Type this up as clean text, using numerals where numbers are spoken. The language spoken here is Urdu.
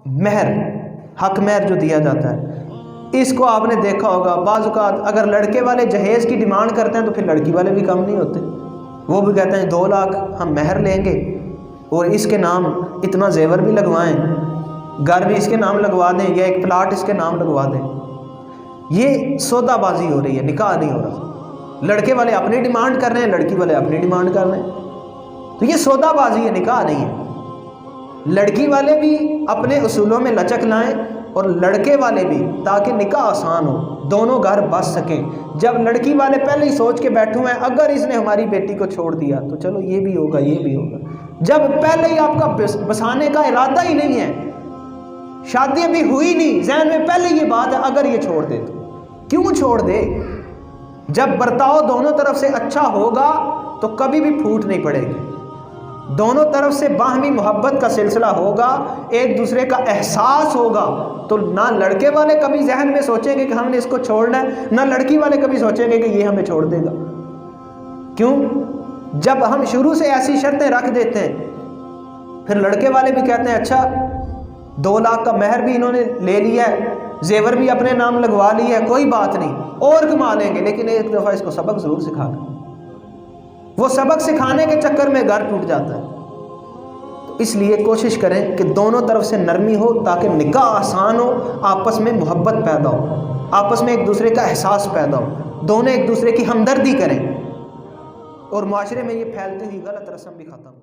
مہر، حق مہر جو دیا جاتا ہے، اس کو آپ نے دیکھا ہوگا بعض اوقات اگر لڑکے والے جہیز کی ڈیمانڈ کرتے ہیں تو پھر لڑکی والے بھی کم نہیں ہوتے، وہ بھی کہتے ہیں 2 لاکھ ہم مہر لیں گے اور اس کے نام اتنا زیور بھی لگوائیں، گھر بھی اس کے نام لگوا دیں یا ایک پلاٹ اس کے نام لگوا دیں۔ یہ سودا بازی ہو رہی ہے، نکاح نہیں ہو رہا۔ لڑکے والے اپنی ڈیمانڈ کر رہے ہیں، لڑکی والے اپنی ڈیمانڈ کر رہے ہیں، تو یہ سودا بازی ہے، نکاح نہیں ہے۔ لڑکی والے بھی اپنے اصولوں میں لچک لائیں اور لڑکے والے بھی، تاکہ نکاح آسان ہو، دونوں گھر بس سکیں۔ جب لڑکی والے پہلے ہی سوچ کے بیٹھے ہوئے ہیں اگر اس نے ہماری بیٹی کو چھوڑ دیا تو چلو یہ بھی ہوگا یہ بھی ہوگا، جب پہلے ہی آپ کا بسانے کا ارادہ ہی نہیں ہے، شادی ابھی ہوئی نہیں، ذہن میں پہلے یہ بات ہے اگر یہ چھوڑ دے تو کیوں چھوڑ دے؟ جب برتاؤ دونوں طرف سے اچھا ہوگا تو کبھی بھی پھوٹ نہیں پڑے گی، دونوں طرف سے باہمی محبت کا سلسلہ ہوگا، ایک دوسرے کا احساس ہوگا، تو نہ لڑکے والے کبھی ذہن میں سوچیں گے کہ ہم نے اس کو چھوڑنا ہے، نہ لڑکی والے کبھی سوچیں گے کہ یہ ہمیں چھوڑ دے گا۔ کیوں؟ جب ہم شروع سے ایسی شرطیں رکھ دیتے ہیں پھر لڑکے والے بھی کہتے ہیں اچھا 2 لاکھ کا مہر بھی انہوں نے لے لیا ہے، زیور بھی اپنے نام لگوا لیا ہے، کوئی بات نہیں اور کما لیں گے، لیکن ایک دفعہ اس کو سبق ضرور سکھا دیں۔ وہ سبق سکھانے کے چکر میں گھر ٹوٹ جاتا ہے۔ تو اس لیے کوشش کریں کہ دونوں طرف سے نرمی ہو تاکہ نکاح آسان ہو، آپس میں محبت پیدا ہو، آپس میں ایک دوسرے کا احساس پیدا ہو، دونوں ایک دوسرے کی ہمدردی کریں اور معاشرے میں یہ پھیلتی ہوئی غلط رسم بھی ختم ہو۔